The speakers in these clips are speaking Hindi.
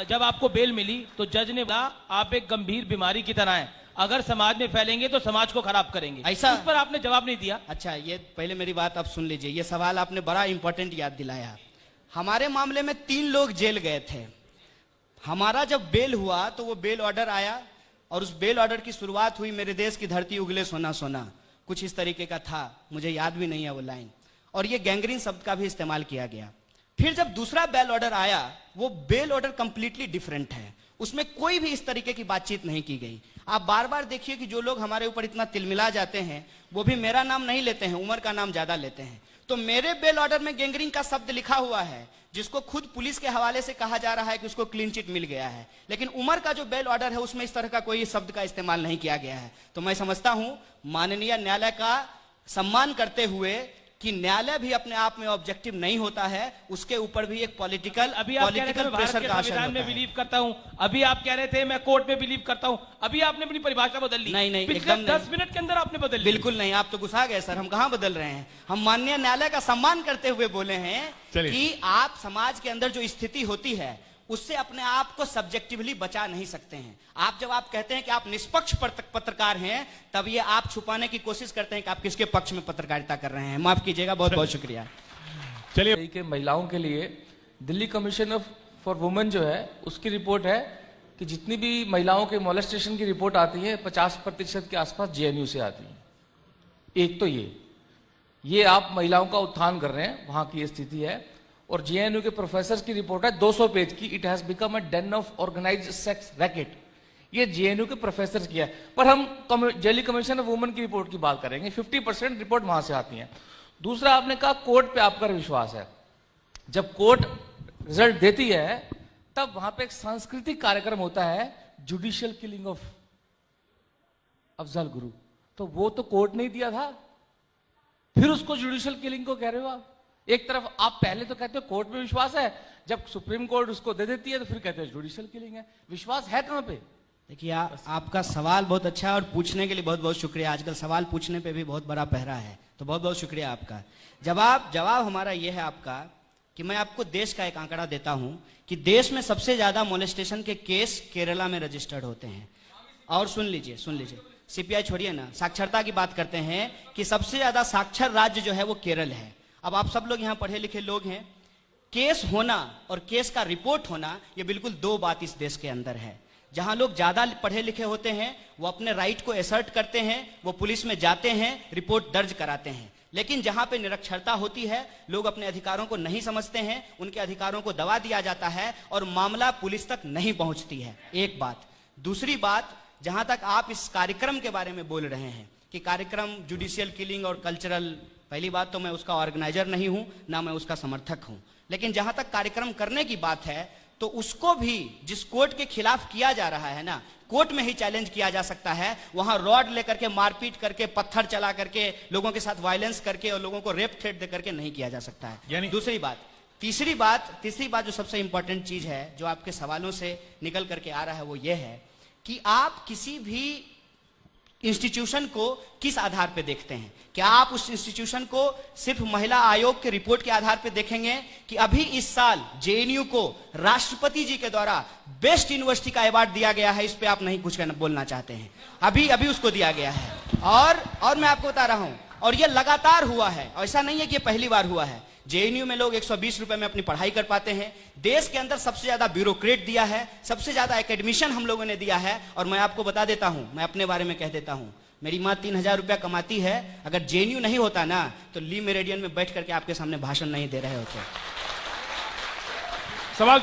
जब आपको बेल मिली तो जज ने बोला आप एक गंभीर बीमारी की तरह हैं, अगर समाज में फैलेंगे तो समाज को खराब करेंगे। ऐसा? उस पर आपने जवाब नहीं दिया। अच्छा, ये पहले मेरी बात आप सुन लीजिए, ये सवाल आपने बड़ा इंपॉर्टेंट याद दिलाया। हमारे मामले में 3 लोग जेल गए थे। हमारा जब बेल हुआ तो वो बेल ऑर्डर आया और उस बेल ऑर्डर की शुरुआत हुई, मेरे देश की धरती उगले सोना सोना, कुछ इस तरीके का था, मुझे याद भी नहीं है वो लाइन, और ये गैंग्रीन शब्द का भी इस्तेमाल किया गया। फिर जब दूसरा बेल ऑर्डर आया, वो बेल ऑर्डर कंप्लीटली डिफरेंट है, उसमें कोई भी इस तरीके की बातचीत नहीं की गई। आप बार बार देखिए कि जो लोग हमारे ऊपर इतना तिलमिला जाते हैं वो भी मेरा नाम नहीं लेते हैं, उमर का नाम ज्यादा लेते हैं। तो मेरे बेल ऑर्डर में गैंग्रीन का शब्द लिखा हुआ है, जिसको खुद पुलिस के हवाले से कहा जा रहा है कि उसको क्लीन चिट मिल गया है, लेकिन उमर का जो बेल ऑर्डर है उसमें इस तरह का कोई शब्द का इस्तेमाल नहीं किया गया है। तो मैं समझता हूं माननीय न्यायालय का सम्मान करते हुए कि न्यायालय भी अपने आप में ऑब्जेक्टिव नहीं होता है, उसके ऊपर भी एक पॉलिटिकल प्रेशर का असर होता है। बिलीव करता हूं, अभी आप कह रहे थे मैं कोर्ट में बिलीव करता हूं, अभी आपने अपनी परिभाषा बदल ली। नहीं, पिछले 10 मिनट के अंदर आपने बदल ली। बिल्कुल नहीं, आप तो गुस्सा गए सर, हम कहां बदल रहे हैं। हम माननीय न्यायालय का सम्मान करते हुए बोले हैं कि आप समाज के अंदर जो स्थिति होती है उससे अपने आप को सब्जेक्टिवली बचा नहीं सकते हैं। आप जब आप कहते हैं कि आप निष्पक्ष पत्रकार हैं, तब ये आप छुपाने की कोशिश करते हैं कि आप किसके पक्ष में पत्रकारिता कर रहे हैं। माफ कीजिएगा, बहुत बहुत शुक्रिया। चलिए, कि महिलाओं के लिए दिल्ली कमीशन फॉर वुमेन जो है उसकी रिपोर्ट है कि जितनी भी महिलाओं के मोलेस्टेशन की रिपोर्ट आती है 50% के आसपास जेएनयू से आती है। एक तो ये आप महिलाओं का उत्थान कर रहे हैं, वहां की ये स्थिति है। और जेएनयू के प्रोफेसर की रिपोर्ट है 200 पेज की, it has become a den of organised sex racket. ये जेएनयू के प्रोफेसर की है, पर हम दिल्ली कमीशन ऑफ वुमेन की रिपोर्ट की बात करेंगे। 50% रिपोर्ट वहां से आती है। दूसरा, आपने कहा कोर्ट पे आपका विश्वास है। जब कोर्ट रिजल्ट देती है तब वहां पे एक सांस्कृतिक कार्यक्रम होता है, judicial killing of Afzal Guru, तो वो तो कोर्ट ने दिया था, फिर उसको जुडिशियल किलिंग को कह रहे हो आप। एक तरफ आप पहले तो कहते हो कोर्ट में विश्वास है, जब सुप्रीम कोर्ट उसको दे देती है तो फिर कहते हो जुडिशियल किलिंग है। विश्वास है कहां पे? देखिए, आपका सवाल बहुत अच्छा है और पूछने के लिए बहुत बहुत शुक्रिया। आजकल सवाल पूछने पे भी बहुत बड़ा पहरा है, तो बहुत बहुत शुक्रिया आपका। जवाब हमारा यह है आपका कि मैं आपको देश का एक आंकड़ा देता हूं कि देश में सबसे ज्यादा मोलेस्टेशन के केस केरला में रजिस्टर्ड होते हैं। और सुन लीजिए, सीपीआई छोड़िए ना, साक्षरता की बात करते हैं कि सबसे ज्यादा साक्षर राज्य जो है वो केरल है। अब आप सब लोग यहाँ पढ़े लिखे लोग हैं, केस होना और केस का रिपोर्ट होना ये बिल्कुल दो बात इस देश के अंदर है। जहां लोग ज्यादा पढ़े लिखे होते हैं वो अपने राइट को एसर्ट करते हैं, वो पुलिस में जाते हैं, रिपोर्ट दर्ज कराते हैं। लेकिन जहां पे निरक्षरता होती है, लोग अपने अधिकारों को नहीं समझते हैं, उनके अधिकारों को दबा दिया जाता है और मामला पुलिस तक नहीं पहुंचती है। एक बात। दूसरी बात, जहां तक आप इस कार्यक्रम के बारे में बोल रहे हैं कि कार्यक्रम जुडिशियल किलिंग और कल्चरल, पहली बात तो मैं उसका ऑर्गेनाइजर नहीं हूं, ना मैं उसका समर्थक हूं। लेकिन जहां तक कार्यक्रम करने की बात है तो उसको भी जिस कोर्ट के खिलाफ किया जा रहा है ना, कोर्ट में ही चैलेंज किया जा सकता है। वहां रॉड लेकर के, मारपीट करके, पत्थर चला करके, लोगों के साथ वायलेंस करके और लोगों को रेप थ्रेट दे करके नहीं किया जा सकता है। दूसरी बात। तीसरी बात जो सबसे इंपॉर्टेंट चीज है जो आपके सवालों से निकल करके आ रहा है वो ये है कि आप किसी भी इंस्टीट्यूशन को किस आधार पे देखते हैं। क्या आप उस इंस्टीट्यूशन को सिर्फ महिला आयोग के रिपोर्ट के आधार पे देखेंगे कि अभी इस साल जेएनयू को राष्ट्रपति जी के द्वारा बेस्ट यूनिवर्सिटी का अवार्ड दिया गया है, इस पे आप नहीं कुछ बोलना चाहते हैं, अभी उसको दिया गया है। और मैं आपको बता रहा हूं, और ये लगातार हुआ है, ऐसा नहीं है कि ये पहली बार हुआ है। जेएनयू में लोग 120 रुपए में अपनी पढ़ाई कर पाते हैं। देश के अंदर सबसे ज्यादा ब्यूरोक्रेट दिया है, सबसे ज्यादा एकेडमिशियन हम लोगों ने दिया है। और मैं आपको बता देता हूं, मैं अपने बारे में कह देता हूं, मेरी मां 3000 रुपया कमाती है। अगर जेएनयू नहीं होता ना तो ली मेरिडियन में बैठ करके आपके सामने भाषण नहीं दे रहे होते। सवाल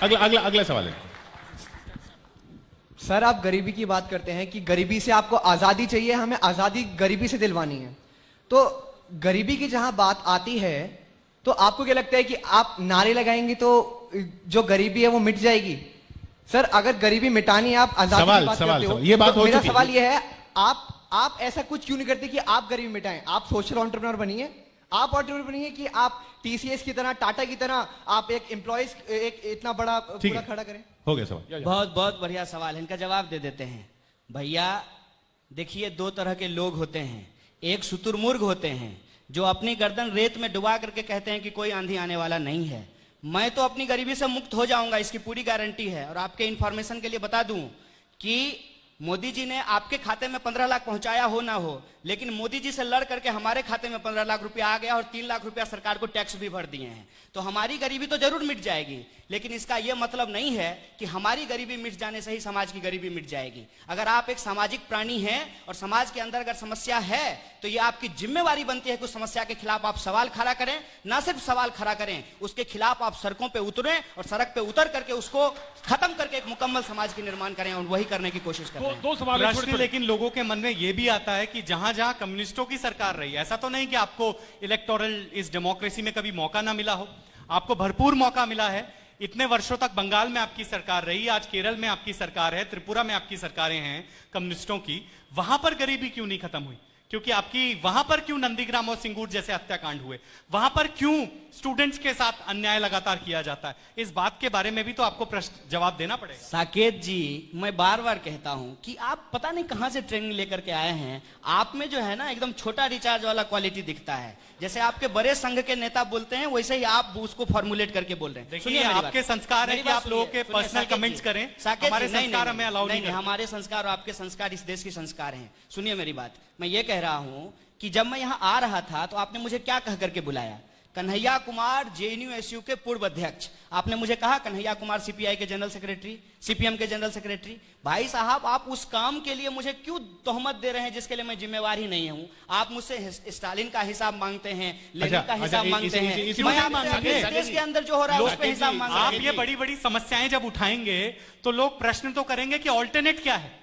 जी, अगला सवाल है सर। आप गरीबी की बात करते हैं कि गरीबी से आपको आजादी चाहिए, हमें आजादी गरीबी से दिलवानी है। तो गरीबी की जहां बात आती है तो आपको क्या लगता है कि आप नारे लगाएंगे तो जो गरीबी है वो मिट जाएगी? सर, अगर गरीबी मिटानी है, आप आजादी की बात करते हो, ये बात तो मेरा सवाल ये है, आप ऐसा कुछ क्यों नहीं करते कि आप गरीबी मिटाएं? आप सोशल एंटरप्रेन्योर बनिए, आप एंटरप्रेन्योर बनिए कि आप टीसीएस की तरह, टाटा की तरह आप एक एम्प्लॉयज एक इतना बड़ा पूरा खड़ा करें। हो गया सवाल। बहुत बढ़िया सवाल है, इनका जवाब दे देते हैं। भैया देखिए, दो तरह के लोग होते हैं। एक शुतुरमुर्ग होते हैं जो अपनी गर्दन रेत में डुबा करके कहते हैं कि कोई आंधी आने वाला नहीं है। मैं तो अपनी गरीबी से मुक्त हो जाऊंगा, इसकी पूरी गारंटी है। और आपके इंफॉर्मेशन के लिए बता दूं कि मोदी जी ने आपके खाते में 15 लाख पहुंचाया हो ना हो, लेकिन मोदी जी से लड़ करके हमारे खाते में 15 लाख रुपया आ गया और 3 लाख रुपया सरकार को टैक्स भी भर दिए हैं। तो हमारी गरीबी तो जरूर मिट जाएगी, लेकिन इसका यह मतलब नहीं है कि हमारी गरीबी मिट जाने से ही समाज की गरीबी मिट जाएगी। अगर आप एक सामाजिक प्राणी हैं और समाज के अंदर अगर समस्या है तो यह आपकी जिम्मेवारी बनती है कि उस समस्या के खिलाफ आप सवाल खड़ा करें। ना सिर्फ सवाल खड़ा करें, उसके खिलाफ आप सड़कों पर उतरें और सड़क पे उतर करके उसको खत्म करके एक मुकम्मल समाज की निर्माण करें, और वही करने की कोशिश करें। दो सवाल हैं, प्रश्न लेकिन लोगों के मन में यह भी आता है कि जहां जहां कम्युनिस्टों की सरकार रही, ऐसा तो नहीं कि आपको इलेक्टोरल इस डेमोक्रेसी में कभी मौका ना मिला हो, आपको भरपूर मौका मिला है। इतने वर्षों तक बंगाल में आपकी सरकार रही, आज केरल में आपकी सरकार है, त्रिपुरा में आपकी सरकारें हैं कम्युनिस्टों की, वहां पर गरीबी क्यों नहीं खत्म हुई? क्योंकि आपकी वहां पर क्यों नंदीग्राम और सिंगूर जैसे हत्याकांड हुए? वहां पर क्यों स्टूडेंट्स के साथ अन्याय लगातार किया जाता है? इस बात के बारे में भी तो आपको प्रश्न जवाब देना पड़ेगा। साकेत जी, मैं बार बार कहता हूं कि आप पता नहीं कहां से ट्रेनिंग लेकर के आए हैं। आप में जो है ना एकदम छोटा रिचार्ज वाला क्वालिटी दिखता है। जैसे आपके बड़े संघ के नेता बोलते हैं वैसे ही आप उसको फॉर्मुलेट करके बोल रहे हैं। देखिए, आपके संस्कार है कि आप लोगों के पर्सनल कमेंट्स करें, हमारे संस्कार हमें अलाउ नहीं। हमारे संस्कार और आपके संस्कार इस देश के संस्कार हैं। सुनिए मेरी बात, मैं ये कह रहा हूं कि जब मैं यहां आ रहा था तो आपने मुझे क्या कह करके बुलाया? कन्हैया कुमार जेएनयू-एसयू के पूर्व अध्यक्ष। आपने मुझे कहा कन्हैया कुमार सीपीआई के जनरल सेक्रेटरी, सीपीएम के जनरल सेक्रेटरी। भाई साहब, आप उस काम के लिए मुझे क्यों तोहमत दे रहे हैं जिसके लिए मैं जिम्मेवार ही नहीं हूं? आप मुझसे स्टालिन का हिसाब मांगते हैं, लेनिन का हिसाब मांगते हैं। मैं आपसे देश के अंदर जो हो रहा है उस पर हिसाब मांग रहा हूं। आप ये बड़ी बड़ी समस्याएं जब उठाएंगे तो लोग प्रश्न तो करेंगे कि ऑल्टरनेट क्या है,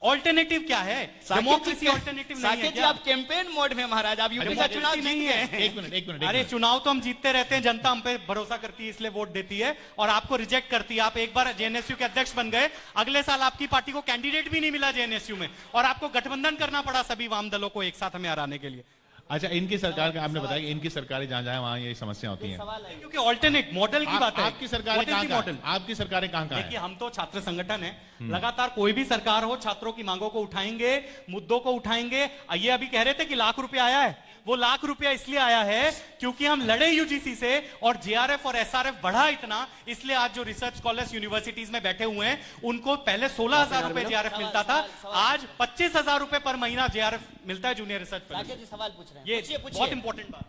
ऑल्टरनेटिव क्या है? डेमोक्रेसी ऑल्टरनेटिव नहीं है क्या? आप कैंपेन मोड में महाराज, आप यूपी का चुनाव नहीं है। एक मिनट अरे चुनाव तो हम जीतते रहते हैं, जनता हम पे भरोसा करती है इसलिए वोट देती है और आपको रिजेक्ट करती है। आप एक बार जेएनएसयू के अध्यक्ष बन गए, अगले साल आपकी पार्टी को कैंडिडेट भी नहीं मिला जेएनएसयू में और आपको गठबंधन करना पड़ा सभी वाम दलों को एक साथ हमें हराने के लिए। अच्छा, इनकी सरकार का आपने बताया कि इनकी सरकारें जहां जहां वहां ये समस्या होती हैं, क्योंकि ऑल्टरनेट मॉडल की बात है। आपकी सरकारें कहां, आपकी सरकारें कहां कहां देखिए, हम तो छात्र संगठन है, लगातार कोई भी सरकार हो छात्रों की मांगों को उठाएंगे, मुद्दों को उठाएंगे। ये अभी कह रहे थे कि लाख रुपया आया है, वो लाख रुपया इसलिए आया है क्योंकि हम लड़े यूजीसी से और जेआरएफ और एसआरएफ बढ़ा इतना, इसलिए आज जो रिसर्च स्कॉलर्स यूनिवर्सिटीज में बैठे हुए हैं उनको पहले 16,000 रुपए जेआरएफ मिलता था, आज 25,000 रुपए पर महीना जेआरएफ मिलता है जूनियर रिसर्च फेलो। सवाल पूछ रहे हैं, ये बहुत इंपॉर्टेंट बात।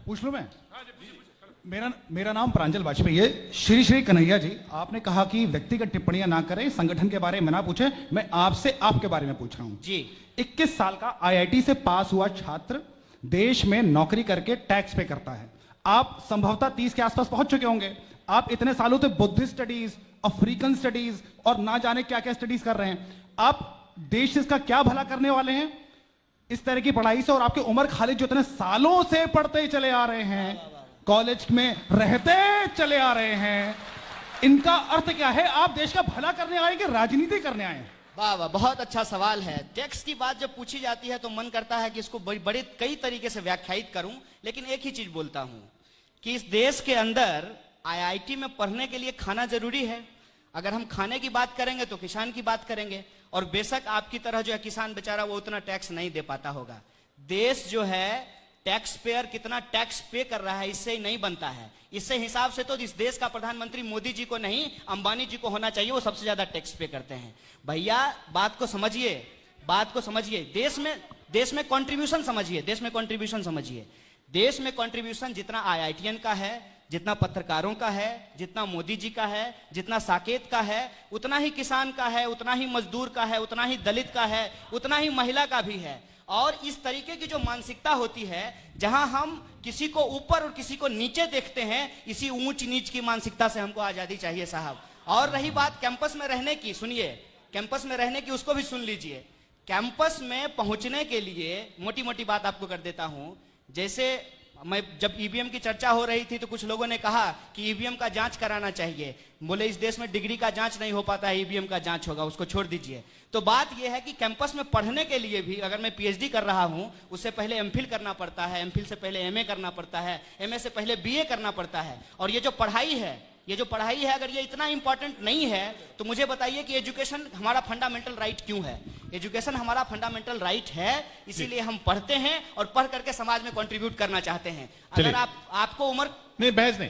पूछ लूं मैं? मेरा नाम प्रांजल वाजपेयी है। श्री श्री कन्हैया जी, आपने कहा कि व्यक्तिगत टिप्पणियां ना करें, संगठन के बारे में ना पूछें। मैं आपसे आपके बारे में पूछ रहा हूं जी। 21 साल का आईआईटी से पास हुआ छात्र देश में नौकरी करके टैक्स पे करता है। आप संभवतः 30 के आसपास पहुंच चुके होंगे। आप इतने सालों से बुद्धिस्ट स्टडीज, अफ्रीकन स्टडीज और ना जाने क्या क्या स्टडीज कर रहे हैं। आप देश से इसका क्या भला करने वाले हैं इस तरह की पढ़ाई से? और आपके उमर खालिद जो इतने सालों से पढ़ते चले आ रहे हैं, कॉलेज में रहते चले आ रहे हैं, इनका अर्थ क्या है? आप देश का भला करने आए कि राजनीति करने आए? वाह वाह, बहुत अच्छा सवाल है। टैक्स की बात जब पूछी जाती है तो मन करता है कि इसको बड़े कई तरीके से व्याख्यायित करूं, लेकिन एक ही चीज बोलता हूं कि इस देश के अंदर आईआईटी में पढ़ने के लिए खाना जरूरी है। अगर हम खाने की बात करेंगे तो किसान की बात करेंगे, और बेशक आपकी तरह जो है किसान बेचारा वो उतना टैक्स नहीं दे पाता होगा। देश जो है टैक्स पेयर कितना टैक्स पे कर रहा है इससे ही नहीं बनता है। इससे हिसाब से तो इस देश का प्रधानमंत्री मोदी जी को नहीं, अंबानी जी को होना चाहिए, वो सबसे ज्यादा टैक्स पे करते हैं। भैया बात को समझिए, बात को समझिए। देश में कंट्रीब्यूशन समझिए, देश में कंट्रीब्यूशन समझिए। देश में कंट्रीब्यूशन जितना आईआईटीएन का है, जितना पत्रकारों का है, जितना मोदी जी का है, जितना साकेत का है, उतना ही किसान का है, उतना ही मजदूर का है, उतना ही दलित का है, उतना ही महिला का भी है। और इस तरीके की जो मानसिकता होती है, जहां हम किसी को ऊपर और किसी को नीचे देखते हैं, इसी ऊंच नीच की मानसिकता से हमको आजादी चाहिए साहब। और रही बात कैंपस में रहने की, सुनिए, कैंपस में रहने की उसको भी सुन लीजिए। कैंपस में पहुंचने के लिए मोटी मोटी बात आपको कर देता हूं। जैसे मैं जब ईवीएम की चर्चा हो रही थी तो कुछ लोगों ने कहा कि ईवीएम का जांच कराना चाहिए। बोले इस देश में डिग्री का जांच नहीं हो पाता है, ईवीएम का जांच होगा, उसको छोड़ दीजिए। तो बात यह है कि कैंपस में पढ़ने के लिए भी, अगर मैं पीएचडी कर रहा हूं, उससे पहले एमफिल करना पड़ता है, एमफिल से पहले एमए करना पड़ता है, एमए से पहले बीए करना पड़ता है। और ये जो पढ़ाई है, अगर ये इतना इंपॉर्टेंट नहीं है तो मुझे बताइए कि एजुकेशन हमारा फंडामेंटल राइट क्यों है? एजुकेशन हमारा फंडामेंटल राइट है, इसीलिए हम पढ़ते हैं और पढ़ करके समाज में कंट्रीब्यूट करना चाहते हैं। अगर आपको उम्र नहीं, बहस नहीं,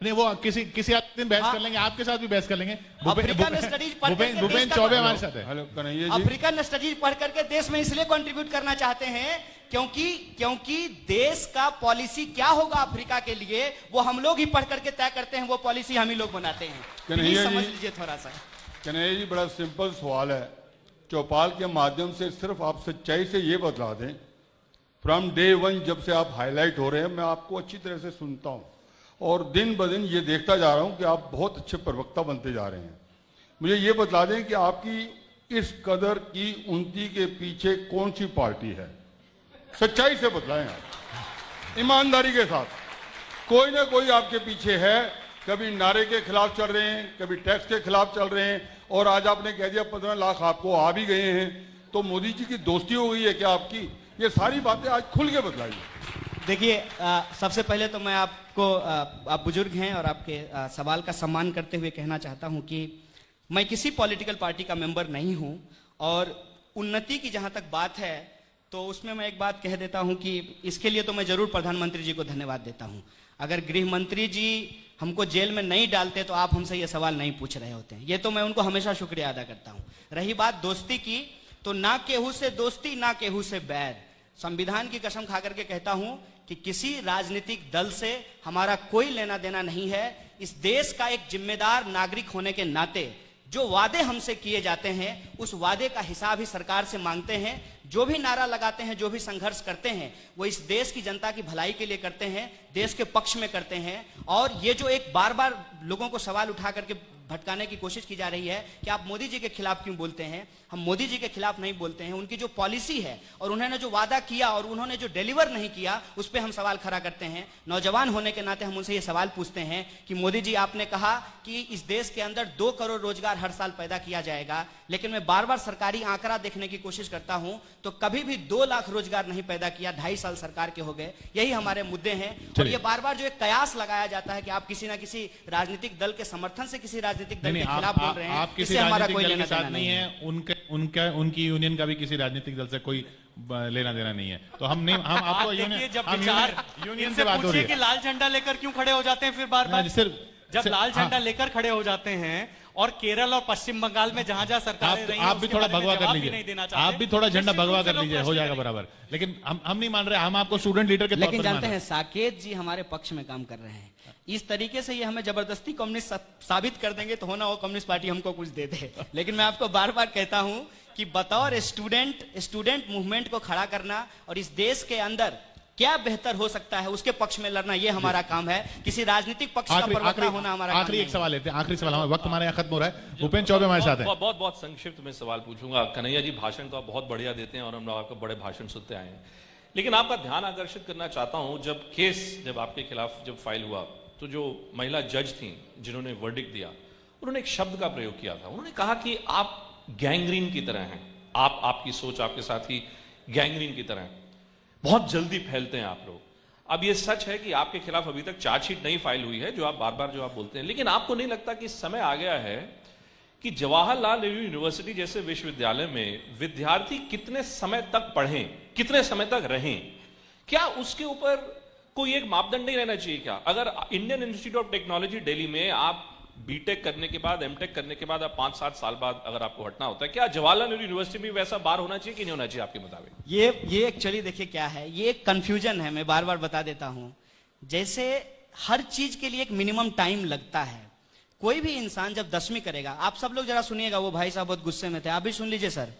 नहीं, वो किसी दिन बहस कर लेंगे, आपके साथ भी बहस कर लेंगे। अफ्रीकन स्टडीज पढ़ करके भूपेन देश का- चौबे हमारे साथ है। Hello Kanhaiya ji, African studies पढ़ करके देश में इसलिए कंट्रीब्यूट करना चाहते हैं क्योंकि देश का पॉलिसी क्या होगा अफ्रीका के लिए वो हम लोग ही पढ़ करके तय करते हैं, वो पॉलिसी हम ही लोग बनाते हैं। कन्हैया प्लीज जी- समझ लीजिए थोड़ा सा। कन्हैया जी बड़ा सिंपल सवाल है, चौपाल के माध्यम से सिर्फ आप सच्चाई से ये बतला दें, फ्रॉम डे वन जब से आप हाईलाइट हो रहे हैं मैं आपको अच्छी तरह से सुनता हूं और दिन ब दिन ये देखता जा रहा हूं कि आप बहुत अच्छे प्रवक्ता बनते जा रहे हैं। मुझे ये बतला दें कि आपकी इस कदर की उन्नति के पीछे कौन सी पार्टी है, सच्चाई से बतलाएं आप, ईमानदारी के साथ। कोई ना कोई आपके पीछे है, कभी नारे के खिलाफ चल रहे हैं, कभी टैक्स के खिलाफ चल रहे हैं, और आज आपने कह दिया 15 लाख आपको आ भी गए हैं, तो मोदी जी की दोस्ती हो गई है क्या आपकी? ये सारी बातें आज खुल के बतलाइए। देखिए सबसे पहले तो मैं आपको आप बुजुर्ग हैं और आपके सवाल का सम्मान करते हुए कहना चाहता हूं कि मैं किसी पॉलिटिकल पार्टी का मेंबर नहीं हूं, और उन्नति की जहां तक बात है तो उसमें मैं एक बात कह देता हूं कि इसके लिए तो मैं जरूर प्रधानमंत्री जी को धन्यवाद देता हूं। अगर गृह मंत्री जी हमको जेल में नहीं डालते तो आप हमसे ये सवाल नहीं पूछ रहे होते हैं। ये तो मैं उनको हमेशा शुक्रिया अदा करता हूं। रही बात दोस्ती की, तो ना केहू से दोस्ती ना केहू से बैर। संविधान की कसम खा करके कहता हूं कि किसी राजनीतिक दल से हमारा कोई लेना देना नहीं है। इस देश का एक जिम्मेदार नागरिक होने के नाते जो वादे हमसे किए जाते हैं उस वादे का हिसाब ही सरकार से मांगते हैं। जो भी नारा लगाते हैं, जो भी संघर्ष करते हैं, वो इस देश की जनता की भलाई के लिए करते हैं, देश के पक्ष में करते हैं। और ये जो एक बार बार लोगों को सवाल उठा करके भटकाने की कोशिश की जा रही है कि आप मोदी जी के खिलाफ क्यों बोलते हैं, हम मोदी जी के खिलाफ नहीं बोलते हैं। उनकी जो पॉलिसी है और उन्होंने जो वादा किया और उन्होंने जो डिलीवर नहीं किया उस पर हम सवाल खड़ा करते हैं। नौजवान होने के नाते हम उनसे ये सवाल पूछते हैं कि मोदी जी आपने कहा कि इस देश के अंदर 2 करोड़ रोजगार हर साल पैदा किया जाएगा, लेकिन मैं बार बार सरकारी आंकड़ा देखने की कोशिश करता हूं तो कभी भी 2 लाख रोजगार नहीं पैदा किया। 2.5 साल सरकार के हो गए। यही हमारे मुद्दे हैं। और ये बार बार जो एक कयास लगाया जाता है कि आप किसी ना किसी राजनीतिक दल के समर्थन से किसी राजनीतिक दल के खिलाफ बोल रहे हैं, आप किसी इससे हमारा राजनीतिक कोई दल लेना के साथ देना नहीं है, उनकी यूनियन का भी किसी राजनीतिक दल से कोई लेना देना नहीं है। तो हम आपको यूनियन से बात हो रही है कि लाल झंडा लेकर क्यों खड़े हो जाते हैं फिर बार बार? जब लाल झंडा लेकर खड़े हो जाते हैं और केरल और पश्चिम बंगाल में जहां जहां सरकारें रही हैं, आप भी उसके थोड़ा बारे में भगवा कर जवाब भी लीजिए, नहीं देना चाहते। आप भी थोड़ा झंडा निश्चित भगवा रूप से कर लोग लीजिए, हो प्रश्न जाएगा करेंगे। बराबर। लेकिन हम नहीं मान रहे, हम आपको स्टूडेंट लीडर के तौर लेकिन पर जानते मान हैं साकेत जी हमारे पक्ष में काम कर रहे हैं। इस तरीके से ये हमें जबरदस्ती कम्युनिस्ट साबित कर देंगे तो होना वो कम्युनिस्ट पार्टी हमको कुछ दे दे। लेकिन मैं आपको बार बार कहता हूं कि बतौर स्टूडेंट मूवमेंट को खड़ा करना और इस देश के अंदर क्या बेहतर हो सकता है उसके पक्ष में लड़ना, ये हमारा काम है। किसी राजनीतिक पक्ष का प्रवक्ता होना हमारा काम आखिरी नहीं एक है। सवाल लेते हैं, आखिरी सवाल, हमारा वक्त हमारे यहाँ खत्म हो रहा है। भूपेन चौबे हमारे साथ हैं। बहुत संक्षिप्त में सवाल पूछूंगा। कन्हैया जी भाषण तो आप बहुत बढ़िया देते हैं और हम लोग आपका बड़े भाषण सुनते आए हैं, लेकिन आपका ध्यान आकर्षित करना चाहता हूं, जब आपके खिलाफ जब फाइल हुआ तो जो महिला जज थी जिन्होंने वर्डिक्ट दिया, उन्होंने एक शब्द का प्रयोग किया था। उन्होंने कहा कि आप गैंग्रीन की तरह हैं, आपकी सोच आपके साथी गैंग्रीन की तरह है, बहुत जल्दी फैलते हैं आप लोग। अब ये सच है कि आपके खिलाफ अभी तक चार्जशीट नहीं फाइल हुई है, जो आप बार बार बोलते हैं, लेकिन आपको नहीं लगता कि समय आ गया है कि जवाहरलाल नेहरू यूनिवर्सिटी जैसे विश्वविद्यालय में विद्यार्थी कितने समय तक पढ़ें, कितने समय तक रहें? क्या उसके ऊपर कोई एक मापदंड नहीं रहना चाहिए क्या? अगर Indian institute of technology Delhi में आप बीटेक करने के बाद, एमटेक करने के बाद, आप 5-7 साल बाद अगर आपको हटना होता है, क्या जवाहरलाल नेहरू यूनिवर्सिटी में वैसा बार होना चाहिए कि नहीं होना चाहिए आपके मुताबिक? ये एक्चुअली देखिए क्या है, ये एक कंफ्यूजन है। मैं बार बार बता देता हूं, जैसे हर चीज के लिए एक मिनिमम टाइम लगता है। कोई भी इंसान जब 10वीं करेगा, आप सब लोग जरा सुनिएगा, वो भाई साहब बहुत गुस्से में थे, आप भी सुन लीजिए सर।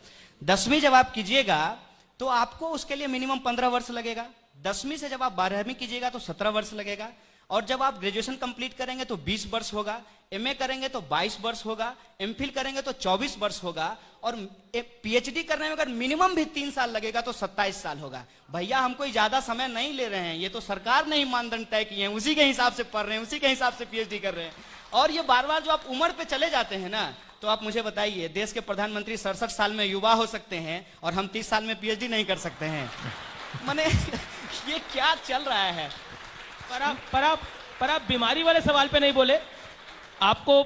10वीं जब आप कीजिएगा तो आपको उसके लिए मिनिमम 15 वर्ष लगेगा। 10वीं से जब आप 12वीं कीजिएगा तो 17 वर्ष लगेगा, और जब आप ग्रेजुएशन कंप्लीट करेंगे तो 20 वर्ष होगा, एमए करेंगे तो 22 वर्ष होगा, एमफिल करेंगे तो 24 वर्ष होगा, और पीएचडी करने में अगर मिनिमम भी 3 साल लगेगा तो 27 साल होगा। भैया हम कोई ज्यादा समय नहीं ले रहे हैं, ये तो सरकार ने ही मानदंड तय किए हैं, उसी के हिसाब से पढ़ रहे हैं, उसी के हिसाब से पीएचडी कर रहे हैं। और ये बार बार जो आप उम्र पे चले जाते हैं ना, तो आप मुझे बताइए, देश के प्रधानमंत्री 67 साल में युवा हो सकते हैं और हम 30 साल में पीएचडी नहीं कर सकते हैं। माने ये क्या चल रहा है? पर आप बीमारी वाले सवाल पे नहीं बोले। आपको